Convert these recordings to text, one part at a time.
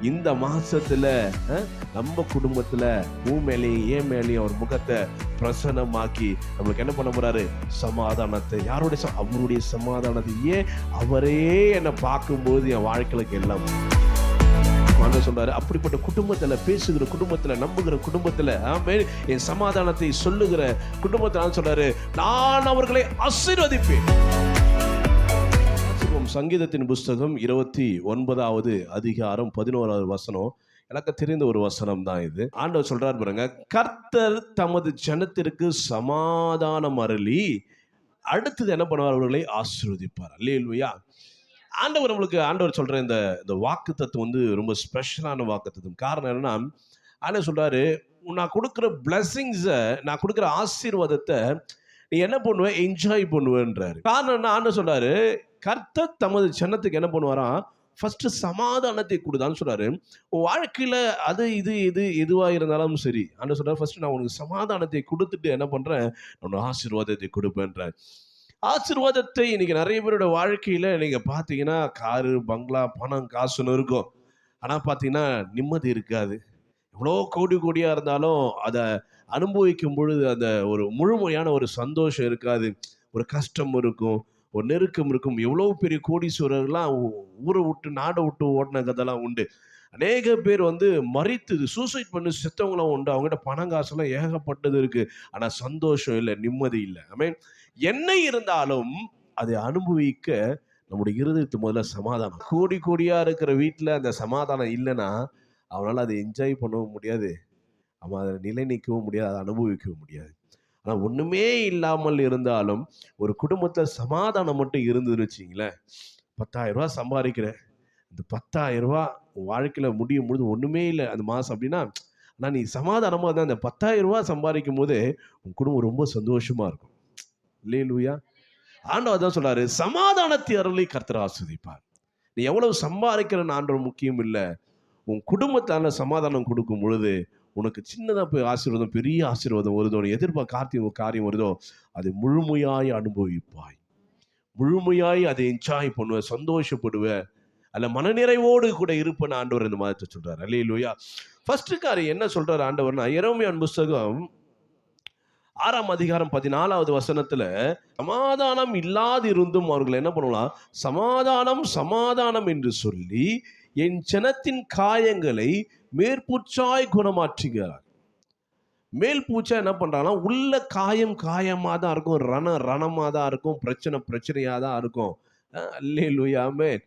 இந்த மாசத்துல நம்ம குடும்பத்துல உன் மேலேயும் ஏன் மேலேயும் அவர் முகத்தை பிரசன்னமாக்கி நம்மளுக்கு என்ன பண்ண போறாரு? சமாதானத்தை. யாருடைய? அவருடைய சமாதானத்தை. ஏன்? அவரே என்னை பார்க்கும்போது என் வாழ்க்கைக்கு எல்லாம் சொல்றாரு. அப்படிப்பட்ட குடும்பத்துல பேசுகிற குடும்பத்துல நம்புகிற குடும்பத்துல என் சமாதானத்தை சொல்லுகிற குடும்பத்துல சொல்றாரு, நான் அவர்களை ஆசீர்வதிப்பேன். சங்கீதத்தின் புஸ்தகம் 29வது அதிகாரம் 11வது வசனம். எனக்கு தெரிந்த ஒரு வசனம் தான் இது. ஆண்டவர் சொல்றாரு பாருங்க, கர்த்தர் தமது ஜனத்திற்கு சமாதானம் அருளி அடுத்தது என்ன பண்ணுவார்? அவர்களை ஆசீர்வதிப்பார். அல்லேலூயா. ஆண்டவர் சொல்ற இந்த வாக்கு தத்துவம் ரொம்ப ஸ்பெஷலான வாக்கு தத்துவம். காரணம் என்னன்னா, ஆண்டவர் சொல்றாரு, நான் கொடுக்குற பிளஸிங்ஸை, நான் கொடுக்குற ஆசீர்வாதத்தை நீ என்ன பண்ணுவ? என்ஜாய் பண்ணுவேன்றாரு. காரணம் என்ன? ஆண்டவர் சொல்றாரு, கர்த்தர் தமது ஜனத்துக்கு என்ன பண்ணுவாராம்? ஃபர்ஸ்ட் சமாதானத்தை கொடுதான்னு சொல்றாரு. உன் வாழ்க்கையில அது எதுவா இருந்தாலும் சரி, ஆண்டவர் சொல்றாரு, ஃபர்ஸ்ட் நான் உனக்கு சமாதானத்தை கொடுத்துட்டு என்ன பண்றேன்? உனக்கு ஆசீர்வாதத்தை கொடுப்பேன்றார். ஆசீர்வாதத்தை இன்னைக்கு நிறைய பேரோட வாழ்க்கையில நீங்க பாத்தீங்கன்னா, காரு, பங்களா, பணம், காசுன்னு இருக்கும். ஆனா பாத்தீங்கன்னா நிம்மதி இருக்காது. எவ்வளோ கோடியா இருந்தாலும் அதை அனுபவிக்கும் பொழுது அந்த ஒரு முழுமையான ஒரு சந்தோஷம் இருக்காது. ஒரு கஷ்டம் இருக்கும், ஒரு நெருக்கம் இருக்கும். எவ்வளோ பெரிய கோடீஸ்வரர்லாம் ஊரை விட்டு நாடை விட்டு ஓடின கதைலாம் உண்டு. அநேக பேர் மறித்து சூசைட் பண்ணி செத்தவங்களாம் உண்டு. அவங்ககிட்ட பணம் காசுலாம் ஏகப்பட்டது இருக்கு. ஆனா சந்தோஷம் இல்லை, நிம்மதி இல்லை. என்ன இருந்தாலும் அதை அனுபவிக்க நம்முடைய இருதயத்து முதல்ல சமாதானம். கோடியா இருக்கிற வீட்டில் அந்த சமாதானம் இல்லைன்னா அவனால் அதை என்ஜாய் பண்ணவும் முடியாது, அவன் அதை நிலை நிற்கவும் முடியாது, அதை அனுபவிக்கவும் முடியாது. ஆனால் ஒன்றுமே இல்லாமல் இருந்தாலும் ஒரு குடும்பத்தில் சமாதானம் மட்டும் இருந்துன்னு வச்சிங்களேன், 10,000 ரூபா சம்பாதிக்கிறேன், இந்த 10,000 ரூபா உன் வாழ்க்கையில் முடியும் பொழுது ஒன்றுமே இல்லை அந்த மாதம் அப்படின்னா, ஆனால் நீ சமாதானமாக தான் அந்த 10,000 ரூபா சம்பாதிக்கும் போது உன் குடும்பம் ரொம்ப சந்தோஷமாக இருக்கும். அல்லேலூயா. ஆண்டவர் தான் சொல்றாரு, சமாதானத்தை அருளி கர்த்தர் ஆசீர்வதிப்பார். நீ எவ்வளவு சம்பாதிக்கிறன்னு ஆண்டவர் முக்கியம் இல்லை, உன் குடும்பத்தால சமாதானம் கொடுக்கும் பொழுது உனக்கு சின்னதா போய் ஆசீர்வாதம், பெரிய ஆசீர்வாதம் வருதோ, நீ எதிர்பார்க்க காரியம் வருதோ, அதை முழுமையாய் அனுபவிப்பாய், முழுமையாய் அதை என்ஜாய் பண்ணுவ, சந்தோஷப்படுவ, அல்ல மனநிறைவோடு கூட இருப்பேன்னு ஆண்டவர் இந்த மாதிரி சொல்றாரு. அல்லேலூயா. ஃபர்ஸ்ட் காரியம் என்ன சொல்றாரு ஆண்டவர்னா, எரேமியா புஸ்தகம் 6ஆம் அதிகாரம் 14வது வசனத்துல, சமாதானம் இல்லாதிருந்தும் அவர்கள் என்ன பண்ணலாம்? சமாதானம் சமாதானம் என்று சொல்லி என் ஜனத்தின் காயங்களை மேற்பூச்சாய் குணமாற்றுகிறார். மேல் பூச்சா என்ன பண்றாங்கன்னா, உள்ள காயமா தான் இருக்கும், ரணமா தான் இருக்கும், பிரச்சனையா தான் இருக்கும். அல்லேலூயா. ஆமென்.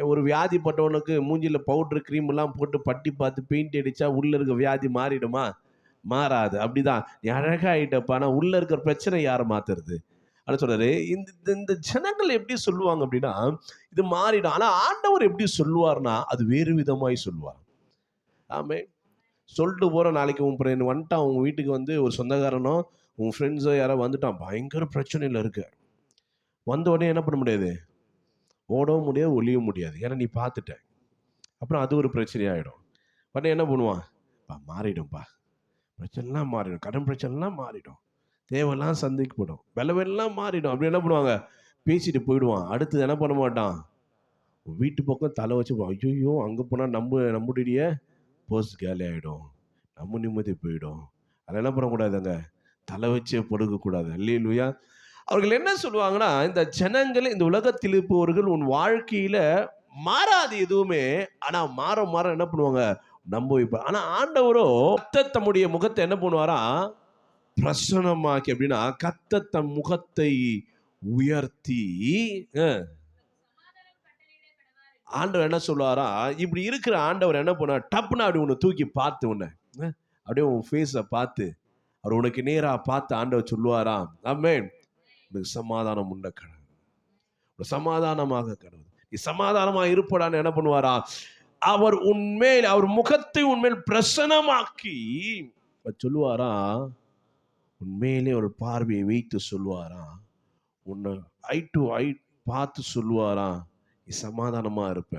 ஒரு வியாதிப்பட்டவனுக்கு மூஞ்சில பவுடர் கிரீம் எல்லாம் போட்டு பட்டி பார்த்து பெயிண்ட் அடிச்சா உள்ள இருக்க வியாதி மாறிடுமா? மாறாது. அப்படிதான் நீ அழகாயிட்டப்பா, ஆனா உள்ள இருக்கிற பிரச்சனை யாரை மாத்துறது? அப்படின்னு சொல்றாரு. இந்த ஜனங்கள் எப்படி சொல்லுவாங்க அப்படின்னா, இது மாறிடும். ஆனா ஆண்டவர் எப்படி சொல்லுவார்னா, அது வேறு விதமாய் சொல்லுவார். ஆமே. சொல்லிட்டு போற, நாளைக்கு உன் ஃப்ரெண்ட் வந்துட்டான் உங்க வீட்டுக்கு, ஒரு சொந்தக்காரனோ உன் ஃப்ரெண்ட்ஸோ யாரோ வந்துட்டான், பயங்கர பிரச்சனையில் இருக்கு. வந்த உடனே என்ன பண்ண முடியாது? ஓடவும் முடியாது, ஒளியவும் முடியாது. ஏன்னா நீ பார்த்துட்ட. அப்புறம் அது ஒரு பிரச்சனையாயிடும். உடனே என்ன பண்ணுவான்? மாறிடும்பா, பிரச்சனைலாம் மாறிடும், கடன் பிரச்சனைலாம் மாறிடும், தேவையெல்லாம் சந்திக்கப்படும், விளைவெல்லாம் மாறிடும். அப்படி என்ன பண்ணுவாங்க? பேசிட்டு போயிடுவான். அடுத்தது என்ன பண்ண மாட்டான்? வீட்டு பக்கம் தலை வச்சு, ஐயோ அங்கே போனால் நம்முடைய போஸ்ட் காலி ஆகிடும், நம்ம நிம்மதி போயிடும். அதில் என்ன பண்ணக்கூடாதுங்க? தலை வச்சே படுக்கக்கூடாது. அல்லேலூயா. அவர்கள் என்ன சொல்லுவாங்கன்னா, இந்த ஜனங்கள், இந்த உலகத்தில் இருப்பவர்கள் உன் வாழ்க்கையில மாறாது எதுவுமே, ஆனா மாற என்ன பண்ணுவாங்க? நம்ப வைப்பார். ஆனா ஆண்டவரோ தம்முடைய முகத்தை என்ன பண்ணுவாரா? பிரசன்னமாக்கி. அப்படின்னா கர்த்தர் தம் முகத்தை உயர்த்தி ஆண்டவர் என்ன சொல்லுவாரா? இப்படி இருக்கிற ஆண்டவர் என்ன பண்ணுவார்? டப்புன்னு அப்படி உன்னை தூக்கி பார்த்து, உன்னை அப்படியே உன் ஃபேஸை பார்த்து, அவர் உனக்கு நேரா பார்த்து ஆண்டவர் சொல்லுவாராம், ஆமென், உனக்கு சமாதானம் உண்ட கடவுள், சமாதானமாக கடவுள், நீ சமாதானமா இருப்படான்னு என்ன பண்ணுவாரா? அவர் உன்மேல், அவர் முகத்தை உன்மேல் பிரசன்னமாக்கி சொல்லுவாரா? உன்மேலே ஒரு பார்வையை வைத்து சொல்லுவாரா? உன்னை ஐ டு ஐ பார்த்து சொல்லுவாரா? நீ சமாதானமா இருப்ப.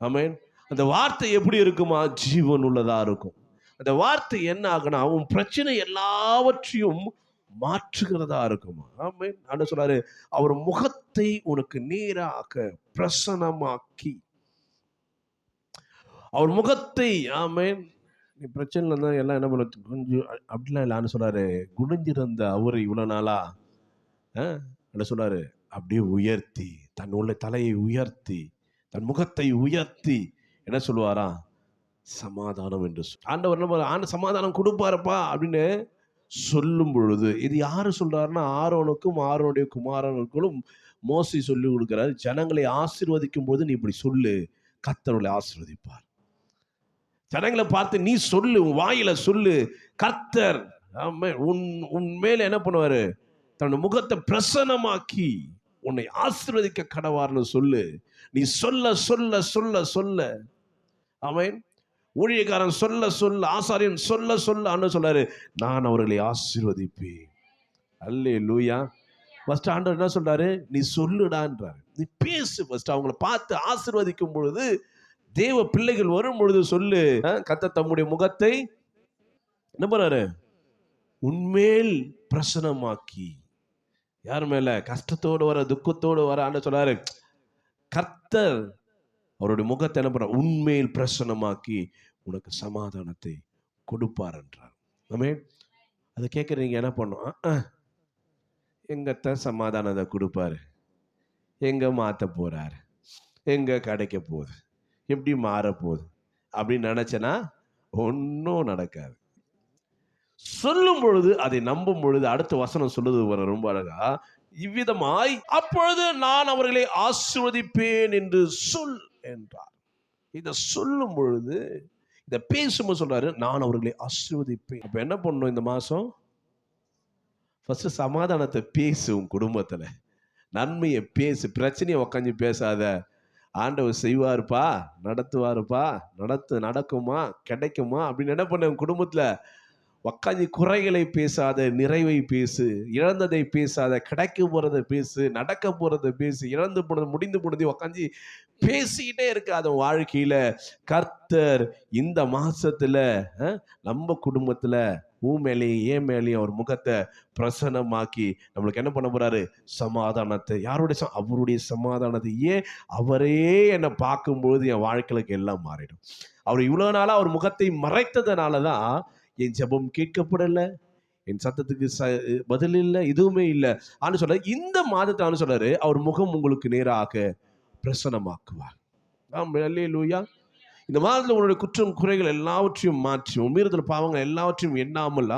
ஆமென். அந்த வார்த்தை எப்படி இருக்குமா? ஜீவன் உள்ளதா இருக்கும். அந்த வார்த்தை என்ன ஆகுனா, உன் பிரச்சனை எல்லாவற்றையும் மாற்றுகிறதா இருக்குமா? ஆமென். ஆண்டவர் சொல்றாரு, அவர் முகத்தை உனக்கு நேராக பிரசன்னமாக்கி. அவர் முகத்தை, ஆமென். நீ பிரச்சனை இருந்தால் எல்லாம் என்ன பண்ண கொஞ்சம் அப்படிலாம் இல்லைன்னு சொல்றாரு. குனிஞ்சிருந்த அவர் இவ்வளோ நாளா என்ன சொல்றாரு, அப்படியே உயர்த்தி தன் உள்ள தலையை உயர்த்தி தன் முகத்தை உயர்த்தி என்ன சொல்லுவாரா, சமாதானம் என்று ஆண்டவர் என்ன சமாதானம் கொடுப்பாருப்பா அப்படின்னு சொல்லும் பொழுது, இது யாரு சொல்றாருன்னா ஆரோனுக்கும் ஆரோனுடைய குமாரனுக்கும் மோசே சொல்லி கொடுக்கிறார். ஜனங்களை ஆசீர்வதிக்கும் போது நீ இப்படி சொல்லு, கர்த்தர் ஆசீர்வதிப்பார். ஜனங்களை பார்த்து நீ சொல்லு, உன் வாயில சொல்லு, கர்த்தர் உன் மேல என்ன பண்ணுவாரு, தன் முகத்தை பிரசன்னமாக்கி உன்னை ஆசீர்வதிக்க கடவார்னு சொல்லு. நீ சொல்ல சொல்ல சொல்ல சொல்ல, ஆமென். ஊழியக்காரன் சொல்ல சொல்ல, ஆசாரியன் சொல்ல சொல்ல ஆண்டவர் சொல்றாரு, நான் அவர்களை ஆசீர்வதிப்பேன். அல்லேலூயா. ஃபர்ஸ்ட் ஆண்டவர் என்ன சொல்றாரு, நீ சொல்லுடான்றாரு. நீ பேசு ஃபர்ஸ்ட். அவங்களை பார்த்து ஆசீர்வதிக்கும் பொழுது, தேவ பிள்ளைகள் வரும் பொழுது சொல்லு, கர்த்தர் தம்முடைய முகத்தை என்ன பண்றாரு, உன்மேல் பிரசன்னமாக்கி. யார் மேல? கஷ்டத்தோடு வர, துக்கத்தோடு வர ஆண்டவர் சொல்றாரு, கர்த்தர் அவருடைய முகத்தை என்ன பண்ற, உன்மேல் பிரசன்னமாக்கி உனக்கு சமாதானத்தை கொடுப்பார் என்றார். ஆமென். அதை கேட்குறீங்க என்ன பண்ணும், எங்கத்தான் சமாதானத்தை கொடுப்பாரு, எங்க மாற்ற போறாரு, எங்க கிடைக்க போகுது, எப்படி மாற போகுது அப்படின்னு நினைச்சனா ஒன்றும் நடக்காது. சொல்லும் பொழுது, அதை நம்பும் பொழுது, அடுத்த வசனம் சொல்லுது வர ரொம்ப அழகா, இவ்விதமாய் அப்பொழுது நான் அவர்களை ஆசீர்வதிப்பேன் என்று சொல் என்றார். இதை சொல்லும் பொழுது, இதை பேசும்போது சொல்றாரு, நான் அவர்களை ஆசீர்வதிப்பேன். அப்ப என்ன பண்ணணும் இந்த மாசம்? ஃபர்ஸ்ட் சமாதானத்தை பேசு, உன் குடும்பத்துல நன்மையை பேசு, பிரச்சனையை உக்காந்து பேசாத. ஆண்டவர் செய்வாருப்பா, நடத்துவாருப்பா, நடக்குமா, கிடைக்குமா அப்படின்னு என்ன பண்ண, உன் குடும்பத்துல உக்காந்து குறைகளை பேசாத, நிறைவை பேசு. இழந்ததை பேசாத, கிடைக்க போறதை பேசு, நடக்க போறதை பேசு. இழந்து போனது, முடிந்து போனதை உக்காந்து பேசிக்கிட்டே இருக்காத. வாழ்க்கையில கர்த்தர் இந்த மாசத்துல நம்ம குடும்பத்துல உன் மேலேயும் ஏன் மேலேயும் அவர் முகத்தை பிரசன்னமாக்கி நம்மளுக்கு என்ன பண்ண போறாரு, சமாதானத்தை. யாருடைய? அவருடைய சமாதானத்தை. ஏன்? அவரே என்னை பார்க்கும்பொழுது என் வாழ்க்கைக்கு எல்லாம் மாறிடும். அவர் இவ்வளவு நாளா அவர் முகத்தை மறைத்ததுனாலதான் என் ஜெபம் கேட்கப்படல, என் சத்தத்துக்கு பதில் இல்லை, எதுவுமே இல்லை. ஆனா சொல்ற இந்த மாதத்தை ஆண்டு சொல்றாரு, அவர் முகம் உங்களுக்கு நேராக பிரசன்னமாக்குவார். அல்லேலூயா. இந்த மாதத்துல உன்னுடைய குற்றம் குறைகள் எல்லாவற்றையும் மாற்றி, மீறுதல் பாவங்கள் எல்லாவற்றையும் எண்ணாமல்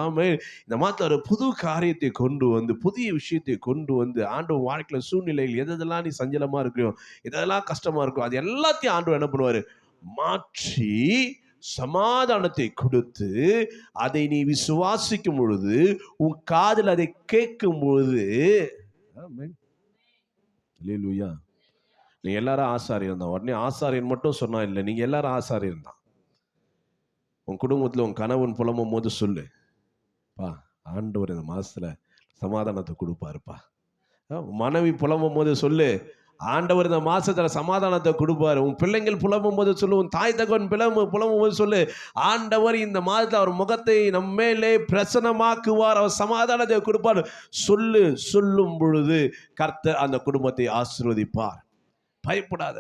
இந்த மாதத்துல ஒரு புது காரியத்தை கொண்டு வந்து, புதிய விஷயத்தை கொண்டு வந்து, ஆண்டவர் வாழ்க்கையில சூழ்நிலைகள் எதெல்லாம் நீ சஞ்சலமா இருக்கிறியோ, எதெல்லாம் கஷ்டமா இருக்கோ, அது எல்லாத்தையும் ஆண்டவர் என்ன பண்ணுவாரு, மாற்றி சமாதானத்தை கொடுத்து, அதை நீ விசுவாசிக்கும் பொழுது, உன் காதில் அதை கேட்கும் பொழுது, அல்லேலூயா. நீ எல்லாரும் ஆசாரியன் தான். உடனே ஆசாரியன் மட்டும் சொன்னா இல்லை, நீங்க எல்லாரும் ஆசாரியன் தான். உன் குடும்பத்தில் உன் கணவன் புலம்பும் போது சொல்லு, பா ஆண்டவர் இந்த மாசத்துல சமாதானத்தை கொடுப்பாருப்பா. மனைவி புலம்பும் போது சொல்லு, ஆண்டவர் இந்த மாசத்துல சமாதானத்தை கொடுப்பாரு. உன் பிள்ளைங்கள் புலம்பும் போது சொல்லு, உன் தாய் தகவன் புலம்பும் போது சொல்லு, ஆண்டவர் இந்த மாதத்துல அவர் முகத்தை நம்ம மேலே பிரசன்னமாக்குவார், அவர் சமாதானத்தை கொடுப்பார் சொல்லு. சொல்லும் பொழுது கர்த்தர் அந்த குடும்பத்தை ஆசீர்வதிப்பார். பயப்படாத.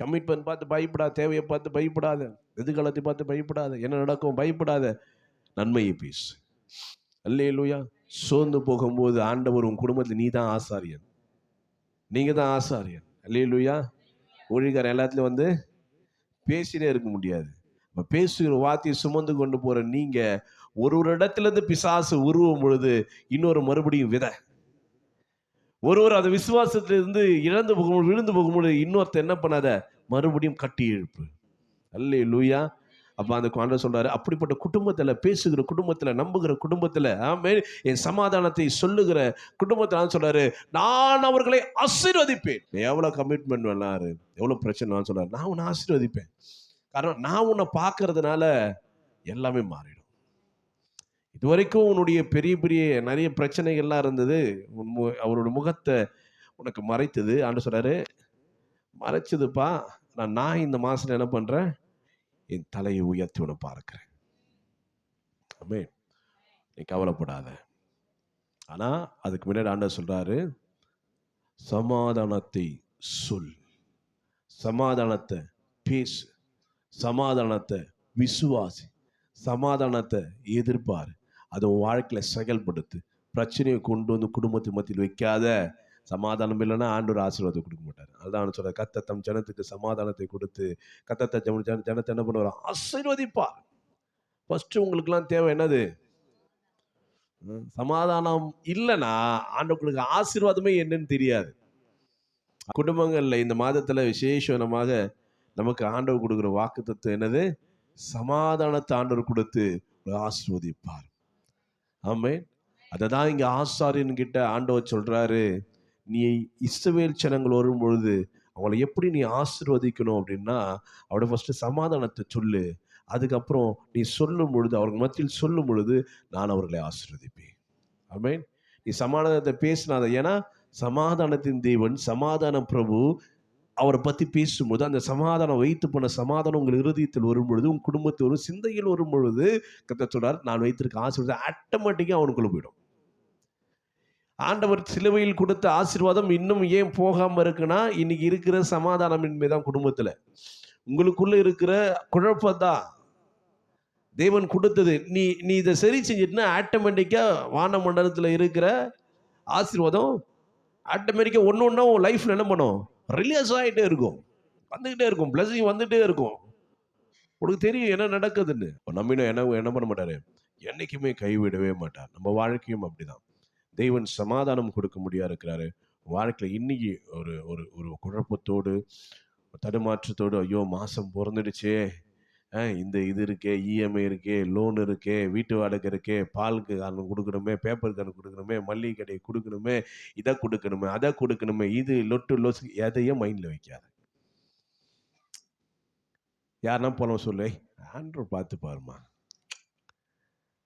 கமிட்மெண்ட் பார்த்து பயப்படாத, தேவையை பார்த்து பயப்படாத, எதிர்காலத்தை பார்த்து பயப்படாத, என்ன நடக்கும் பயப்படாத, நன்மையை பேசு. அல்லேலூயா. சோர்ந்து போகும்போது ஆண்டவர் உன் குடும்பத்தில் நீ தான் ஆசாரியன், நீங்க தான் ஆசாரியன். அல்லேலூயா. ஊழியக்காரன் எல்லாத்துலயும் வந்து பேசினே இருக்க முடியாது. பேசுகிற வார்த்தையை சுமந்து கொண்டு போற நீங்க ஒரு இடத்துல இருந்து பிசாசு உருவும் பொழுது இன்னொரு மறுபடியும் விதை, ஒருவர் அந்த விசுவாசத்திலிருந்து இழந்து போகும்போது, விழுந்து போகும்போது இன்னொருத்த என்ன பண்ணாத, மறுபடியும் கட்டி எழுப்பு. அல்லேலூயா. அப்ப அந்த ஆண்டவர் சொல்றாரு, அப்படிப்பட்ட குடும்பத்துல, பேசுகிற குடும்பத்துல, நம்புகிற குடும்பத்துல, என் சமாதானத்தை சொல்லுகிற குடும்பத்துல சொல்றாரு, நான் அவர்களை ஆசீர்வதிப்பேன். எவ்வளவு கமிட்மெண்ட் வேணாரு, எவ்வளவு பிரச்சனை சொல்றாரு, நான் உன்னை ஆசீர்வதிப்பேன். காரணம் நான் உன்னை பார்க்கறதுனால எல்லாமே மாறிடும். இதுவரைக்கும் உன்னுடைய பெரிய பெரிய நிறைய பிரச்சனைகள்லாம் இருந்தது, அவருடைய முகத்தை உனக்கு மறைத்தது. ஆண்டவர் சொல்றாரு, மறைச்சதுப்பா, நான் இந்த மாசத்துல என்ன பண்றேன், என் தலையை உயர்த்தி உன்னை பார்க்கிறேன். ஆமென். நீ கவலைப்படாத. ஆனா அதுக்கு முன்னாடி ஆண்டவர் சொல்றாரு, சமாதானத்தை சொல், சமாதானத்தை பேசு. சமாதானத்தை விசுவாசி, சமாதானத்தை எதிர்பாரு, அதை உன் வாழ்க்கையில செயல்படுத்து. பிரச்சனையை கொண்டு வந்து குடும்பத்தின் மத்தியில் வைக்காத. சமாதானம் இல்லைன்னா ஆண்டவர் ஆசீர்வாதத்தை கொடுக்க மாட்டார். அதுதான் சொல்ற, கர்த்தர் தம் ஜனத்துக்கு சமாதானத்தை கொடுத்து கர்த்தர் தம் ஜனத்தை என்ன பண்ணுவார்? ஆசீர்வதிப்பார். ஃபர்ஸ்ட் உங்களுக்குலாம் தேவை என்னது? சமாதானம் இல்லைன்னா ஆண்டவர்களுக்கு ஆசீர்வாதமே என்னன்னு தெரியாது. குடும்பங்கள்ல இந்த மாதத்துல விசேஷமாக நமக்கு ஆண்டவர் கொடுக்குற வாக்குத்தத்தம் என்னது? சமாதானத்தை ஆண்டவர் கொடுத்து ஆசீர்வதிப்பார். ஆமென். அதை தான் இங்க ஆசாரியன் கிட்ட ஆண்டவர் சொல்றாரு, நீ இஸ்ரவேல் ஜனங்கள் வரும் பொழுது அவங்களை எப்படி நீ ஆசீர்வதிக்கணும் அப்படின்னா, அவட ஃபர்ஸ்ட் சமாதானத்தை சொல்லு. அதுக்கப்புறம் நீ சொல்லும் பொழுது, அவர்கள் மத்தியில் சொல்லும் பொழுது, நான் அவர்களை ஆசீர்வதிப்பேன். ஆமென். நீ சமாதானத்தை பேசினாத. ஏன்னா சமாதானத்தின் தேவன், சமாதான பிரபு, அவரை பத்தி பேசும்போது அந்த சமாதானம் வைத்து போன சமாதானம் உங்கள் இருதயத்தில் வரும் பொழுது, உங்க குடும்பத்தில் வரும், சிந்தையில் வரும் பொழுது, கர்த்தர் சொல்றார், நான் வைத்திருக்க ஆசீர்வாதம் ஆட்டோமேட்டிக்கா அவனுக்குள்ள போயிடும். ஆண்டவர் சிலுவையில் கொடுத்த ஆசீர்வாதம் இன்னும் ஏன் போகாம இருக்குன்னா, இன்னைக்கு இருக்கிற சமாதானமின்மை தான் குடும்பத்துல. உங்களுக்குள்ள இருக்கிற குழப்பம்தான். தேவன் கொடுத்தது நீ நீ இதை சரி செஞ்சிட்டுனா ஆட்டோமேட்டிக்கா வான மண்டலத்தில் இருக்கிற ஆசீர்வாதம் ஆட்டோமேட்டிக்கா ஒன்று ஒன்றா உன் லைஃப்ல என்ன பண்ணும்? ரிலீஸ் ஆகிட்டே இருக்கும், வந்துகிட்டே இருக்கும், பிளஸிங் வந்துட்டே இருக்கும். உனக்கு தெரியும் என்ன நடக்குதுன்னு. நம்பின என்ன பண்ண மாட்டாரு? என்னைக்குமே கைவிடவே மாட்டார். நம்ம வாழ்க்கையும் அப்படிதான். தெய்வன் சமாதானம் கொடுக்க முடியா இருக்கிறாரு. வாழ்க்கையில் இன்னைக்கு ஒரு ஒரு ஒரு குழப்பத்தோடு, தடுமாற்றத்தோடு, ஐயோ மாசம் பிறந்துடுச்சே, இந்த இது இருக்கே, இஎம்ஐ இருக்கே, லோன் இருக்கே, வீட்டு வாடகை இருக்கே, பாலுக்கு காரணம் கொடுக்கணுமே, பேப்பர் காரணம் கொடுக்கணுமே, மல்லிகை கடை கொடுக்கணுமே, இதை கொடுக்கணுமே, அதை கொடுக்கணுமே, இது லொட்டு லொஸ், எதையும் மைண்டில் வைக்காது. யாருன்னா போன சொல்லு, ஆண்டவர் பார்த்து பாருமா,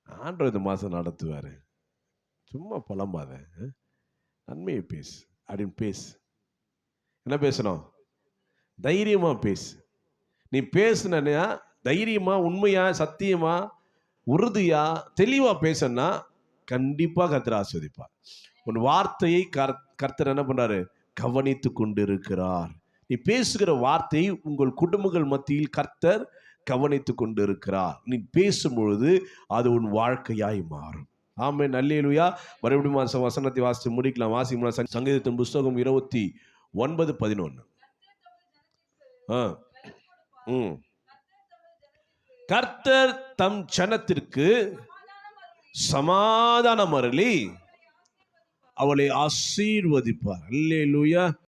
ஆண்டவர் இந்த மாதம் நடத்துவார், சும்மா புலம்பாத, நன்மையை பேசு அப்படின்னு பேசு. என்ன பேசணும்? தைரியமாக பேசு. நீ பேசுனா தைரியமா, உண்மையா, சத்தியமா, உறுதியா, தெளிவா பேசனா கண்டிப்பா கர்த்தர் ஆசீர்வதிப்பார். உன் வார்த்தையை கர்த்தர் என்ன பண்றாரு? கவனித்து கொண்டிருக்கிறார். நீ பேசுகிற வார்த்தை உங்கள் குடும்பங்கள் மத்தியில் கர்த்தர் கவனித்து கொண்டிருக்கிறார். நீ பேசும்பொழுது அது உன் வாழ்க்கையாய் மாறும். ஆமென். அல்லேலூயா. மறுபடியும் வசனத்தை வாசித்து முடிக்கலாம். வாசிக்கலாம். சங்கீதத்தின் புஸ்தகம் 29:11. கர்த்தர் தம் ஜனத்திற்கு சமாதானம் அருளி அவளை ஆசீர்வதிப்பார். அல்லேலூயா.